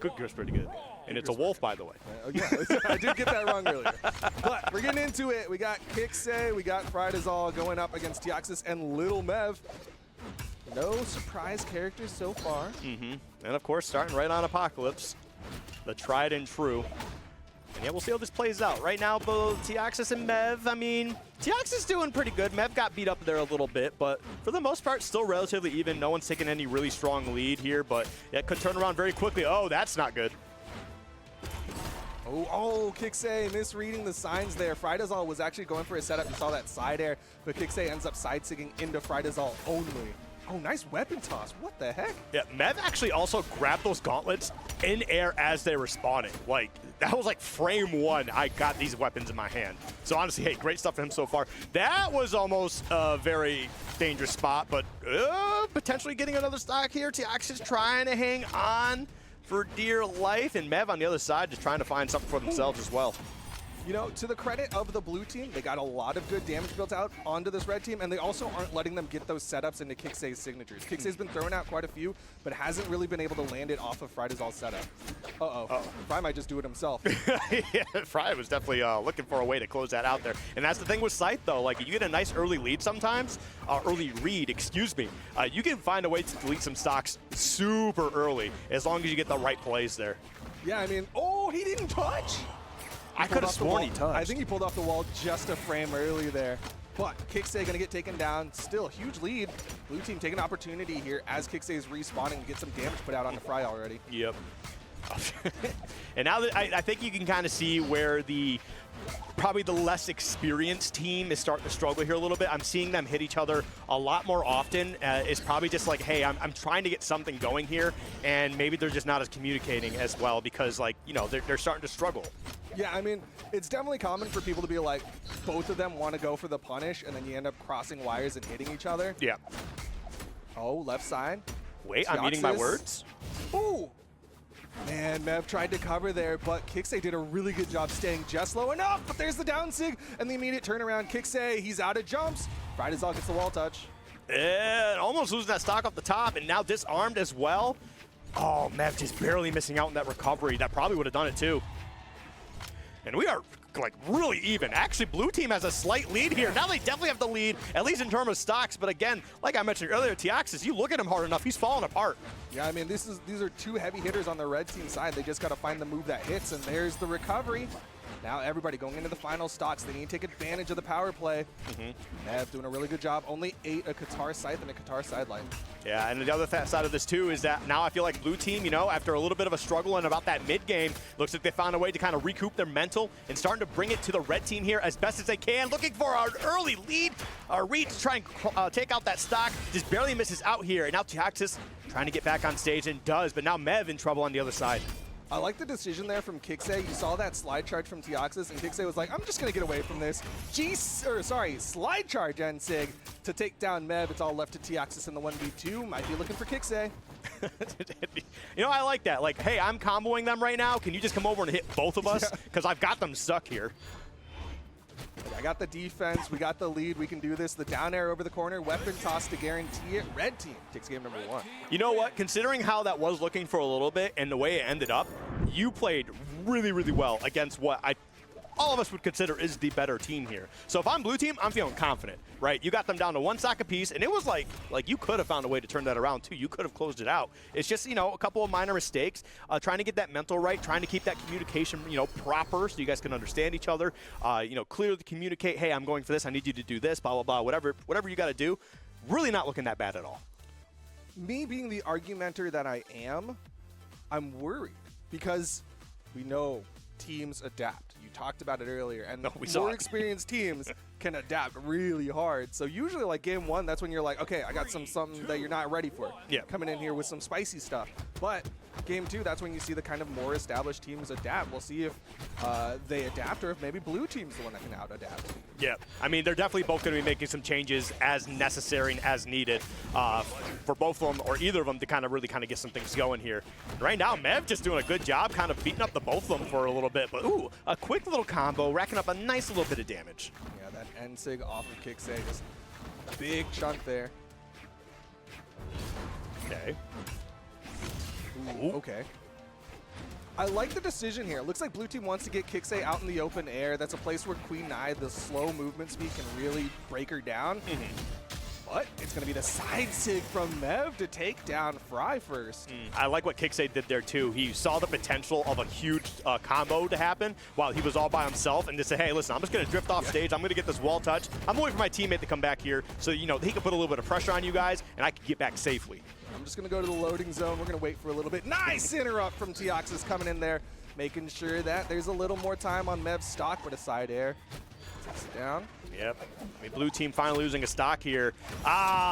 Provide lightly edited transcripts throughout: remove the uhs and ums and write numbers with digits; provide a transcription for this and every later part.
Good Gear's pretty good. And it's a wolf, by the way. Yeah, I did get that wrong earlier. But we're getting into it. We got KiXe, we got FryDasOle going up against Teoxys and Little Mevv. No surprise characters so far. And of course, starting right on Apocalypse, the tried and true. And yeah, we'll see how this plays out. Right now, both Teoxys and Mevv, I mean, Teoxys is doing pretty good. Mevv got beat up there a little bit, but for the most part, still relatively even. No one's taking any really strong lead here, but it could turn around very quickly. Oh, that's not good. Oh, KiXe misreading the signs there. FryDasOle was actually going for a setup. You saw that side air, but KiXe ends up side-sigging into FryDasOle only. Oh, nice weapon toss. What the heck? Yeah, Mevv actually also grabbed those gauntlets in air as they were spawning. Like, that was like frame one, I got these weapons in my hand. So honestly, hey, great stuff for him so far. That was almost a very dangerous spot, but potentially getting another stock here. Teoxys trying to hang on for dear life, and Mevv on the other side just trying to find something for themselves as well. You know, to the credit of the blue team, they got a lot of good damage built out onto this red team, and they also aren't letting them get those setups into KiXe's signatures. KiXe's been throwing out quite a few, but hasn't really been able to land it off of FryDasOle's setup. Fry might just do it himself. Yeah, Fry was definitely looking for a way to close that out there. And that's the thing with Scythe, though. Like, you get a nice early lead sometimes, early read, excuse me. You can find a way to delete some stocks super early, as long as you get the right plays there. Yeah, I mean, oh, he didn't touch. I could have sworn he touched. I think he pulled off the wall just a frame early there. But KiXe going to get taken down. Still, huge lead. Blue team taking an opportunity here as KiXe is respawning to get some damage put out on the Fry already. Yep. And now that I think you can kind of see where probably the less experienced team is starting to struggle here a little bit. I'm seeing them hit each other a lot more often. It's probably just like, hey, I'm trying to get something going here, and maybe they're just not as communicating as well because, like, you know, they're starting to struggle. Yeah, I mean, it's definitely common for people to be like, both of them want to go for the punish, and then you end up crossing wires and hitting each other. Yeah. Oh, left side. Wait, Teoxys. I'm eating my words? Ooh. Man, Mevv tried to cover there, but KiXe did a really good job staying just low enough. But there's the down sig and the immediate turnaround. KiXe, he's out of jumps. FryDasOle gets the wall touch. And almost losing that stock off the top, and now disarmed as well. Oh, Mevv just barely missing out on that recovery. That probably would have done it too. And we are like really even. Actually, blue team has a slight lead here. Now they definitely have the lead, at least in terms of stocks. But again, like I mentioned earlier, Teoxys, you look at him hard enough, he's falling apart. Yeah, I mean, these are two heavy hitters on the red team side. They just got to find the move that hits, and there's the recovery. Now everybody going into the final stocks. They need to take advantage of the power play. Mevv doing a really good job. Only 8 a Qatar Scythe and a Qatar Sideline. Yeah, and the other side of this too is that now I feel like blue team, you know, after a little bit of a struggle and about that mid game, looks like they found a way to kind of recoup their mental and starting to bring it to the red team here as best as they can. Looking for our early lead, our read to try and take out that stock. Just barely misses out here. And now Teoxys trying to get back on stage and does, but now Mevv in trouble on the other side. I like the decision there from KiXe. You saw that slide charge from Teoxys, and KiXe was like, I'm just going to get away from this. Slide charge and Sig to take down Mevv. It's all left to Teoxys in the 1v2. Might be looking for KiXe. You know, I like that. Like, hey, I'm comboing them right now. Can you just come over and hit both of us? Because I've got them stuck here. I got the defense. We got the lead. We can do this. The down air over the corner. Weapon toss to guarantee it. Red team takes game number 1. You know what? Considering how that was looking for a little bit and the way it ended up, you played really, really well against what all of us would consider is the better team here. So if I'm blue team, I'm feeling confident, right? You got them down to 1 stock apiece, and it was like you could have found a way to turn that around too. You could have closed it out. It's just, you know, a couple of minor mistakes, trying to get that mental right, trying to keep that communication, you know, proper so you guys can understand each other, you know, clearly communicate, hey, I'm going for this, I need you to do this, blah, blah, blah, whatever you got to do. Really not looking that bad at all. Me being the argumenter that I am, I'm worried because we know teams adapt. You talked about it earlier, and more experienced teams can adapt really hard. So usually, like game 1, that's when you're like, okay, I got something that you're not ready for. Yeah. Coming in here with some spicy stuff. But game 2, that's when you see the kind of more established teams adapt. We'll see if they adapt or if maybe blue team's the one that can out-adapt. Yeah, I mean, they're definitely both going to be making some changes as necessary and as needed for both of them or either of them to kind of really get some things going here. Right now, Mevv just doing a good job kind of beating up the both of them for a little bit. But, ooh, a quick little combo, racking up a nice little bit of damage. Yeah, that N-Sig off of KiXe, just big chunk there. Okay. Ooh, okay. I like the decision here. It looks like blue team wants to get KiXe out in the open air. That's a place where Queen Nai, the slow movement speed, can really break her down. But it's going to be the side sig from Mevv to take down Fry first. I like what KiXe did there too. He saw the potential of a huge combo to happen while he was all by himself and just said, hey, listen, I'm just going to drift off stage. I'm going to get this wall touch. I'm waiting for my teammate to come back here so, you know, he can put a little bit of pressure on you guys and I can get back safely. I'm just going to go to the loading zone. We're going to wait for a little bit. Nice interrupt from Teoxys coming in there, making sure that there's a little more time on Mev's stock, but a side air. Takes it down. Yep. I mean, blue team finally losing a stock here.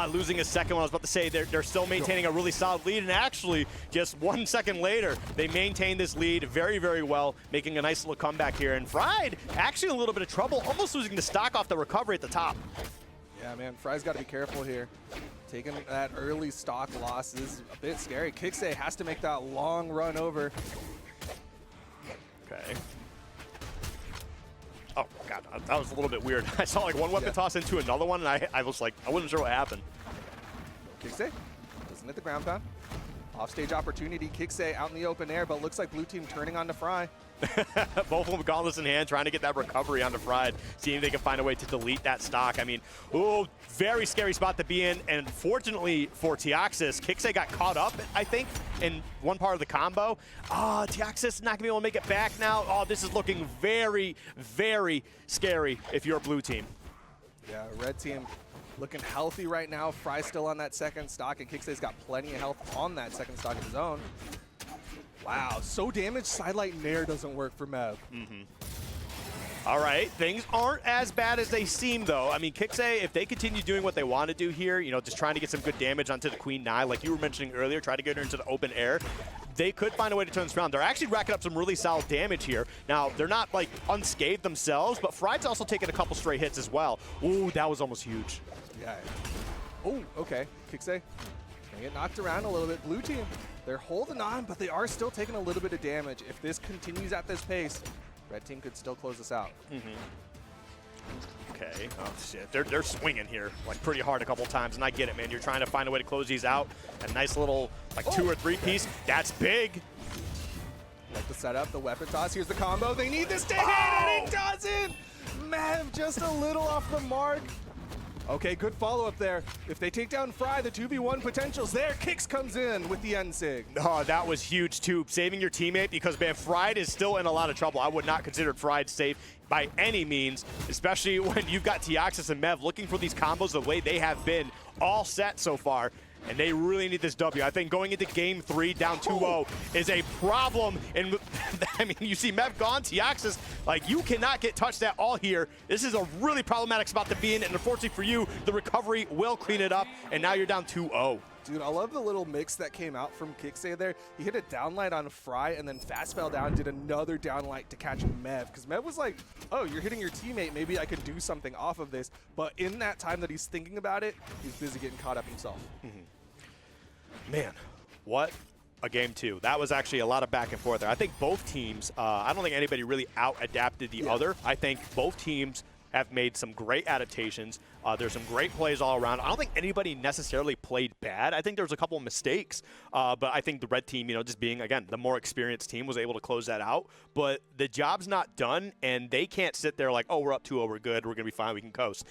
Losing a second one. I was about to say they're still maintaining a really solid lead, and actually just 1 second later, they maintain this lead very, very well, making a nice little comeback here. And Fried actually in a little bit of trouble, almost losing the stock off the recovery at the top. Yeah, man, Fry's got to be careful here. Taking that early stock loss is a bit scary. KiXe has to make that long run over. Okay. Oh, God, that was a little bit weird. I saw like one weapon toss into another one, and I was like, I wasn't sure what happened. KiXe doesn't hit the ground pound. Offstage opportunity, KiXe out in the open air, but looks like blue team turning on to Fry. Both of them gauntlets in hand, trying to get that recovery onto Fried, seeing if they can find a way to delete that stock. I mean, ooh, very scary spot to be in, and fortunately for Teoxys, KiXe got caught up, I think, in one part of the combo. Teoxys not gonna be able to make it back now. Oh, this is looking very, very scary if you're a blue team. Yeah, red team looking healthy right now. Fry still on that second stock, and KiXe's got plenty of health on that second stock of his own. Wow, so damaged sidelight nair doesn't work for Mevv. All right, things aren't as bad as they seem, though. I mean, KiXe, if they continue doing what they want to do here, you know, just trying to get some good damage onto the Queen Nai, like you were mentioning earlier, try to get her into the open air, they could find a way to turn this around. They're actually racking up some really solid damage here. Now, they're not, like, unscathed themselves, but Fried's also taking a couple stray hits as well. Ooh, that was almost huge. Yeah. Oh, okay. KiXe gonna get knocked around a little bit. Blue team, they're holding on, but they are still taking a little bit of damage. If this continues at this pace, red team could still close this out. Okay. Oh, shit. They're swinging here, like, pretty hard a couple times, and I get it, man. You're trying to find a way to close these out. A nice little, like, 2 or 3 piece. That's big. Like the setup, the weapon toss. Here's the combo. They need this to hit, and it doesn't! Mevv just a little off the mark. Okay, good follow-up there. If they take down Fry, the 2v1 potential's there. KiXe comes in with the end sig. Oh, that was huge, too. Saving your teammate because, man, Fried is still in a lot of trouble. I would not consider Fried safe by any means, especially when you've got Teoxys and Mevv looking for these combos the way they have been all set so far. And they really need this W. I think going into game 3 down 2-0 is a problem. And I mean, you see Mevv gone, Teoxys, like, you cannot get touched at all here. This is a really problematic spot to be in. And unfortunately for you, the recovery will clean it up. And now you're down 2-0. Dude, I love the little mix that came out from KiXe there. He hit a downlight on Fry and then fast fell down, did another downlight to catch Mevv. Because Mevv was like, oh, you're hitting your teammate. Maybe I could do something off of this. But in that time that he's thinking about it, he's busy getting caught up himself. Man, what a game 2. That was actually a lot of back and forth there. I think both teams, I don't think anybody really out-adapted the other. I think both teams have made some great adaptations. There's some great plays all around. I don't think anybody necessarily played bad. I think there was a couple of mistakes, but I think the red team, you know, just being, again, the more experienced team was able to close that out. But the job's not done, and they can't sit there like, oh, we're up 2-0, we're good, we're going to be fine, we can coast.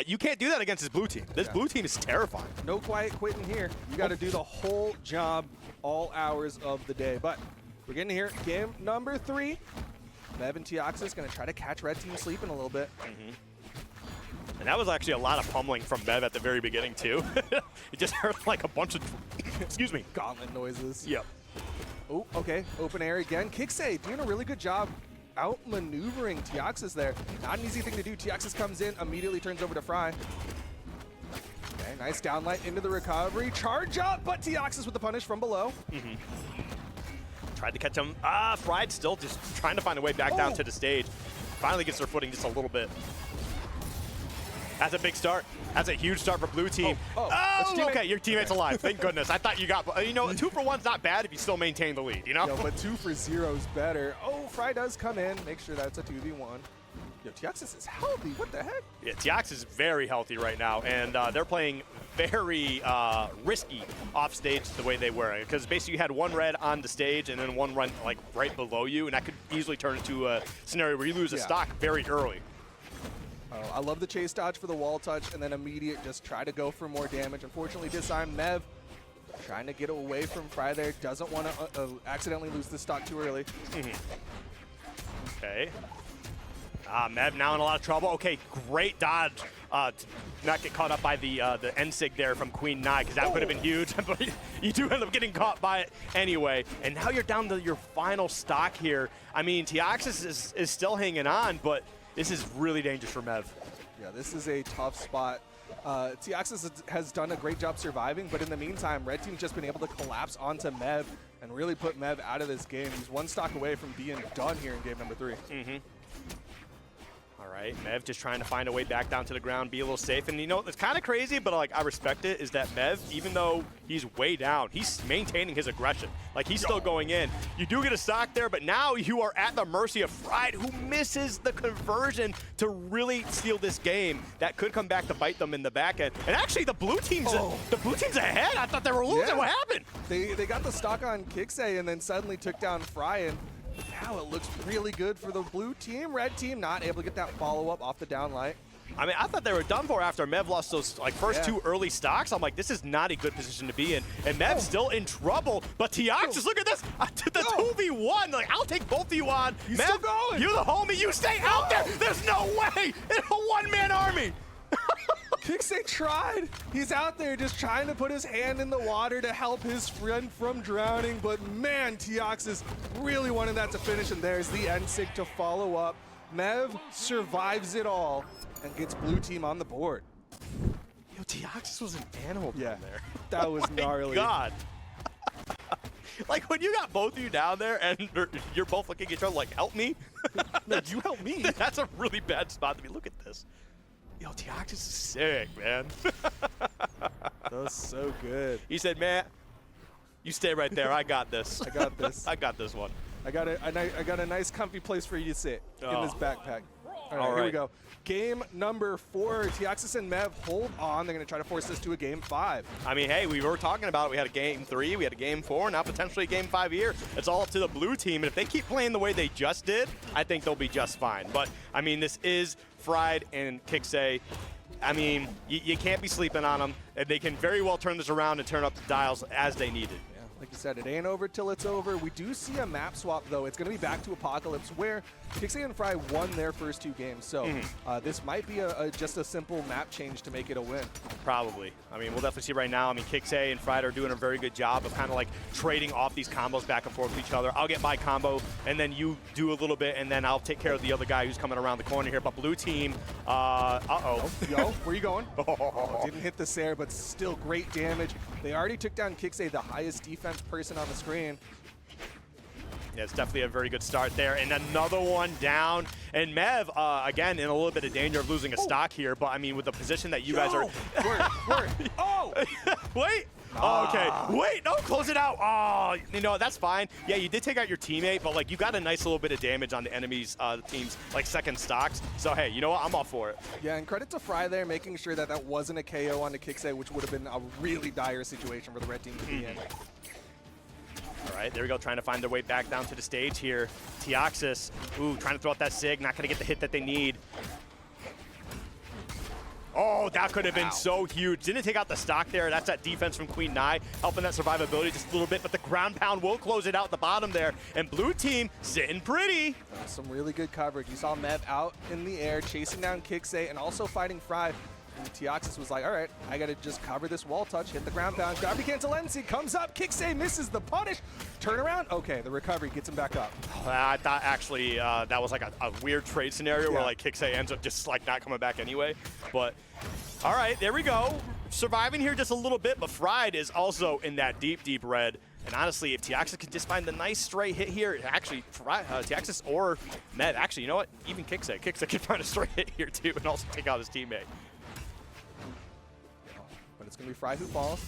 You can't do that against this blue team. This blue team is terrifying. No quiet quitting here. You got to do the whole job all hours of the day. But we're getting here. Game number 3. Mevv and Teoxys going to try to catch red team sleeping a little bit. And that was actually a lot of pummeling from Mevv at the very beginning, too. It just heard like a bunch of, excuse me, gauntlet noises. Yep. Oh, okay. Open air again. KiXe doing a really good job outmaneuvering Teoxys there. Not an easy thing to do. Teoxys comes in, immediately turns over to Fry. Okay, nice downlight into the recovery. Charge up, but Teoxys with the punish from below. Tried to catch him. Fried still just trying to find a way back down to the stage. Finally gets their footing just a little bit. That's a big start. That's a huge start for blue team. Okay, your teammate's alive. Thank goodness. I thought you got, you know, 2 for 1's not bad if you still maintain the lead, you know? But 2 for 0's better. Oh, Fry does come in. Make sure that's a 2v1. Yo, Teoxys is healthy. What the heck? Yeah, Teoxys is very healthy right now, and they're playing very risky off stage the way they were, because basically you had one red on the stage and then one run like right below you, and that could easily turn into a scenario where you lose a stock very early. Oh, I love the chase dodge for the wall touch, and then immediate just try to go for more damage. Unfortunately, this time Mevv trying to get away from Fry there. Doesn't want to accidentally lose the stock too early. Okay. Mevv now in a lot of trouble. Okay, great dodge to not get caught up by the N-Sig there from Queen Nai, because that would have been huge. But you do end up getting caught by it anyway. And now you're down to your final stock here. I mean, Teoxys is still hanging on, but this is really dangerous for Mevv. Yeah, this is a tough spot. Teoxys has done a great job surviving, but in the meantime, Red Team's just been able to collapse onto Mevv and really put Mevv out of this game. He's one stock away from being done here in game number 3. All right, Mevv just trying to find a way back down to the ground, be a little safe. And you know, it's kind of crazy, but like I respect it, is that Mevv, even though he's way down, he's maintaining his aggression. Like he's still going in. You do get a stock there, but now you are at the mercy of Fried, who misses the conversion to really steal this game. That could come back to bite them in the back end. And actually, the blue team's ahead. I thought they were losing. What happened? They got the stock on KiXe and then suddenly took down Fry, and now it looks really good for the blue team. Red team not able to get that follow-up off the down light. I mean, I thought they were done for after Mevv lost those like first 2 early stocks. I'm like, this is not a good position to be in. And Mev's still in trouble. But Teoxys, look at this. The 2v1. Like, I'll take both of you on. He's Mevv, still going. You're the homie. You stay out there. There's no way. It's a one-man army. KiXe tried. He's out there just trying to put his hand in the water to help his friend from drowning. But man, Teoxys really wanted that to finish. And there's the N-Sig to follow up. Mevv survives it all and gets blue team on the board. Yo, Teoxys was an animal down there. That was gnarly. God. Like when you got both of you down there and you're both looking at each other like, help me? No, you help me. That's a really bad spot to be. Look at this. Yo, Teoxys is sick, man. That was so good. He said, man, you stay right there. I got this. I got this. I got this one. I got a nice comfy place for you to sit in this backpack. All right, here we go. Game number 4. Teoxys and Mevv hold on. They're going to try to force this to a game 5. I mean, hey, we were talking about it. We had a game 3, we had a game 4, now potentially a game 5 here. It's all up to the blue team, and if they keep playing the way they just did, I think they'll be just fine. But, I mean, this is Fried and KiXe. I mean, you can't be sleeping on them. They can very well turn this around and turn up the dials as they need it. Like you said, it ain't over till it's over. We do see a map swap, though. It's going to be back to Apocalypse, where KiXe and Fry won their first 2 games. So this might be just a simple map change to make it a win. Probably. I mean, we'll definitely see right now. I mean, KiXe and Fried are doing a very good job of kind of like trading off these combos back and forth with each other. I'll get my combo, and then you do a little bit, and then I'll take care of the other guy who's coming around the corner here. But blue team, Yo, where you going? Didn't hit the Sarah, but still great damage. They already took down KiXe, the highest defense person on the screen. Yeah, it's definitely a very good start there. And another one down. And Mevv, again, in a little bit of danger of losing a stock here. But, I mean, with the position that you guys are... Word. Oh! Wait. Oh, okay. Wait, no, close it out. Oh, you know, that's fine. Yeah, you did take out your teammate, but, like, you got a nice little bit of damage on the enemy's team's, like, second stocks. So, hey, you know what? I'm all for it. Yeah, and credit to Fry there, making sure that that wasn't a KO on the KiXe, which would have been a really dire situation for the red team to be in. All right, there we go, trying to find their way back down to the stage here. Teoxys, trying to throw out that Sig, not gonna get the hit that they need. Oh, that could have been so huge. Didn't take out the stock there. That's that defense from Queen Nai, helping that survivability just a little bit, but the ground pound will close it out at the bottom there. And blue team sitting pretty. Some really good coverage. You saw Mevv out in the air, chasing down KiXe, and also fighting Fry. And Teoxys was like, all right, I got to just cover this wall touch, hit the ground pound. Gravity cancel N-Sig comes up. KiXe misses the punish. Turn around. Okay, the recovery gets him back up. I thought actually that was like a weird trade scenario where like KiXe ends up just like not coming back anyway. But all right, there we go. Surviving here just a little bit, but Fried is also in that deep, deep red. And honestly, if Teoxys can just find the nice straight hit here, actually, Teoxys or Mevv, actually, you know what? Even KiXe can find a straight hit here too and also take out his teammate. But it's going to be Fry who falls.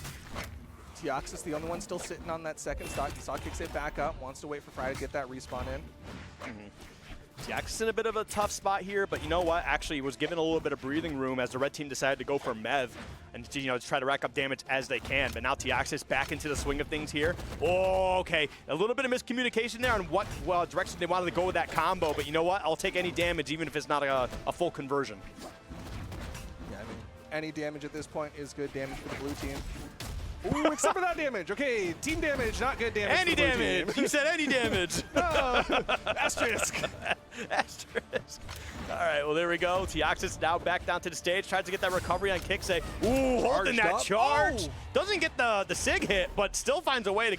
Teoxys, the only one still sitting on that second stock. You saw KiXe back up, wants to wait for Fry to get that respawn in. Teoxys in a bit of a tough spot here, but you know what? Actually, he was given a little bit of breathing room as the red team decided to go for Mevv and to try to rack up damage as they can. But now Teoxys back into the swing of things here. Oh, okay. A little bit of miscommunication there on what direction they wanted to go with that combo, but you know what? I'll take any damage even if it's not a full conversion. Yeah, I mean, any damage at this point is good damage for the blue team. Ooh, except for that damage. Okay, team damage, not good damage. Any damage. You said any damage. Asterisk. Asterisk. All right, well, there we go. Teoxys now back down to the stage, tries to get that recovery on KiXe. Ooh, holding that charge. Oh. Doesn't get the SIG hit, but still finds a way to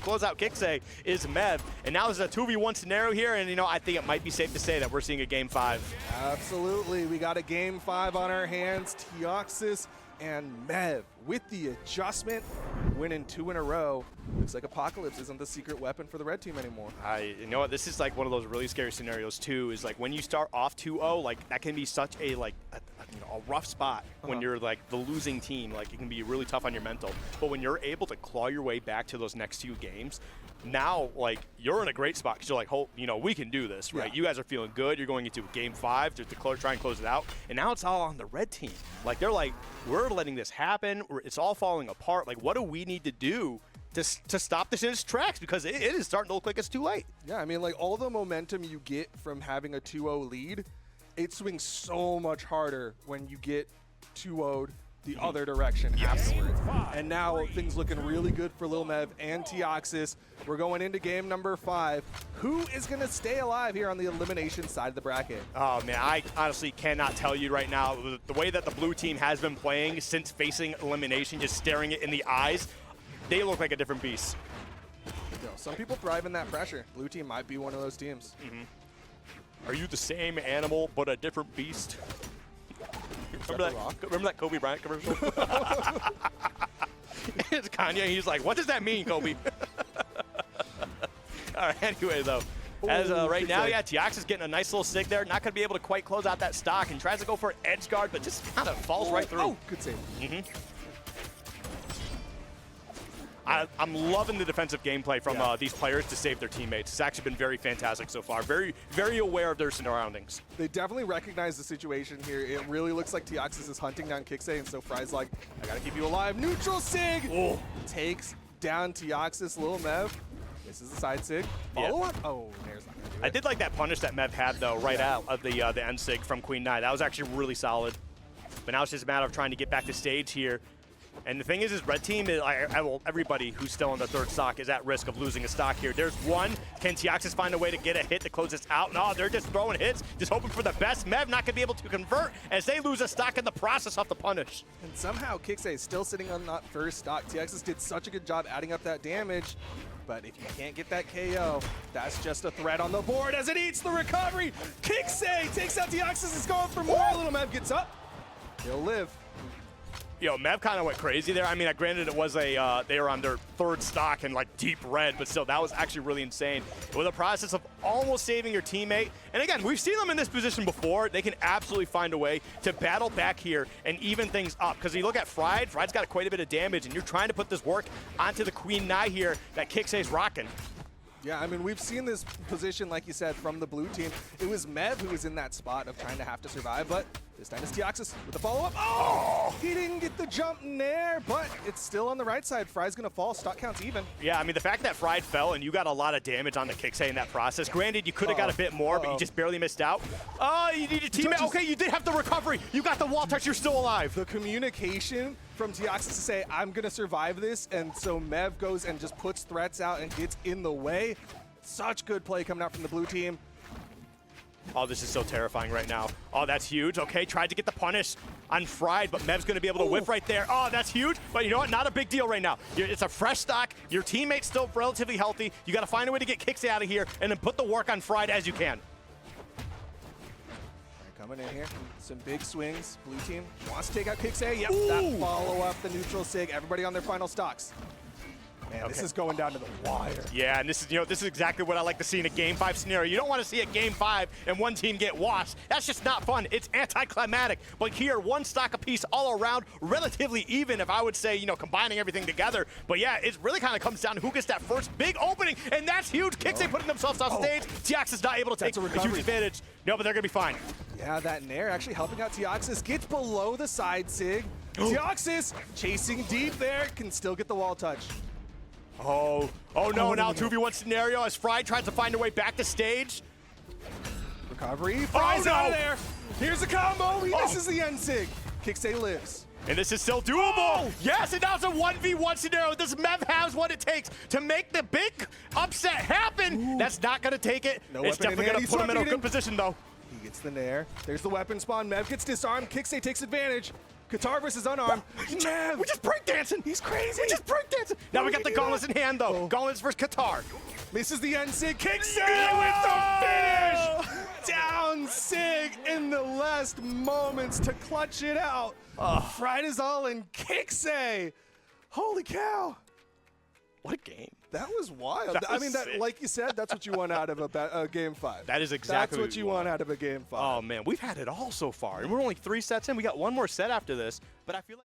close out KiXe is Mevv. And now there's a 2v1 scenario here, and I think it might be safe to say that we're seeing a game 5. Absolutely. We got a game 5 on our hands. Teoxys and Mevv with the adjustment, winning 2 in a row. Looks like Apocalypse isn't the secret weapon for the red team anymore. You know what? This is like one of those really scary scenarios too. Is like when you start off 2-0, like that can be such a rough spot when you're like the losing team. Like it can be really tough on your mental. But when you're able to claw your way back to those next 2 games, now like you're in a great spot because you're like, oh, we can do this, right? Yeah. You guys are feeling good. You're going into game 5 to try and close it out. And now it's all on the red team. Like they're like, we're letting this happen. It's all falling apart. Like what do we need to do to stop this in its tracks, because it is starting to look like it's too late. Yeah, I mean, like all the momentum you get from having a 2-0 lead, it swings so much harder when you get 2-0'd the other direction afterwards. And now things looking really good for Lil Mevv and Teoxys. We're going into game number 5. Who is going to stay alive here on the elimination side of the bracket? Oh, man, I honestly cannot tell you right now. The way that the blue team has been playing since facing elimination, just staring it in the eyes, they look like a different beast. Some people thrive in that pressure. Blue team might be one of those teams. Are you the same animal but a different beast? Remember that Kobe Bryant commercial? It's Kanye. He's like, what does that mean, Kobe? All right, anyway, though. As right now, yeah, Teoxys getting a nice little sig there. Not going to be able to quite close out that stock and tries to go for an edge guard, but just kind of falls right through. Oh, good save. I'm loving the defensive gameplay from these players to save their teammates. It's actually been very fantastic so far. Very, very aware of their surroundings. They definitely recognize the situation here. It really looks like Teoxys is hunting down KiXe, and so Fry's like, I gotta keep you alive. Neutral sig! Oh. Takes down Teoxys. Lil Mevv. This is the side sig. Follow up. Oh, Nair's not gonna do it. I did like that punish that Mevv had, though, right out of the end sig from Queen Nai. That was actually really solid. But now it's just a matter of trying to get back to stage here. And the thing is red team, everybody who's still on the 3rd stock is at risk of losing a stock here. There's one. Can Teoxys find a way to get a hit to close this out? No, they're just throwing hits, just hoping for the best. Mevv not going to be able to convert as they lose a stock in the process off the punish. And somehow KiXe is still sitting on that 1st stock. Teoxys did such a good job adding up that damage. But if you can't get that KO, that's just a threat on the board as it eats the recovery. KiXe takes out Teoxys. Is going for more. Little Mevv gets up. He'll live. Yo, Mevv kind of went crazy there. I mean, granted, it was they were on their 3rd stock and like deep red, but still, that was actually really insane. It was a process of almost saving your teammate. And again, we've seen them in this position before. They can absolutely find a way to battle back here and even things up. Because you look at Fried, Fried's got quite a bit of damage, and you're trying to put this work onto the Queen Nai here that KiXe's rocking. Yeah, I mean, we've seen this position, like you said, from the blue team. It was Mevv who was in that spot of trying to have to survive, but this time it's Teoxys with the follow-up. Oh! He didn't get the jump in there, but it's still on the right side. Fry's going to fall. Stock count's even. Yeah, I mean, the fact that Fried fell and you got a lot of damage on the KiXe in that process. Granted, you could have got a bit more, but you just barely missed out. Oh, you need a teammate. Okay, you did have the recovery. You got the wall touch. You're still alive. The communication from Teoxys to say, I'm going to survive this, and so Mevv goes and just puts threats out and gets in the way. Such good play coming out from the blue team. Oh, this is so terrifying right now. Oh, that's huge. Okay, tried to get the punish on Fried, but Mevv's going to be able to whiff right there. Oh, that's huge. But you know what? Not a big deal right now. It's a fresh stock. Your teammate's still relatively healthy. You got to find a way to get KiXe out of here and then put the work on Fried as you can. Coming in here, some big swings. Blue team wants to take out KiXe. Yep, that follow up, the neutral sig. Everybody on their final stocks. Man, this is going down to the wire. Yeah, and this is exactly what I like to see in a Game 5 scenario. You don't want to see a Game 5 and one team get washed. That's just not fun. It's anticlimactic. But here, one stock apiece all around, relatively even, if I would say, combining everything together. But yeah, it really kind of comes down to who gets that first big opening, and that's huge. KiXe putting themselves off stage. Teoxys is not able to take a huge advantage. No, but they're going to be fine. Yeah, that Nair actually helping out Teoxys. Gets below the side sig. Teoxys chasing deep there, can still get the wall touch. Oh no, now 2v1 scenario as Fry tries to find a way back to stage. Recovery, Fry's out of there. Here's a combo, he misses the end sig. KiXe lives. And this is still doable. Yes, and now it's a 1v1 scenario. This Mevv has what it takes to make the big upset happen. That's not going to take it. No it's definitely going to put him in a good position, though. He gets the Nair. There's the weapon spawn. Mevv gets disarmed. KiXe takes advantage. Katar versus unarmed. Mevv! We're just breakdancing. He's crazy. We're just breakdancing. Now we got the gauntlets in hand, though. Gauntlets versus Katar. Misses the end sig. KiXe with the finish! Down sig in the last moments to clutch it out. FryDasOle and KiXe. Holy cow. What a game. That was wild. That was sick. Like you said, that's what you want out of a Game 5. That is exactly That's what you want out of a Game 5. Oh, man, we've had it all so far. And we're only 3 sets in. We got one more set after this. But I feel like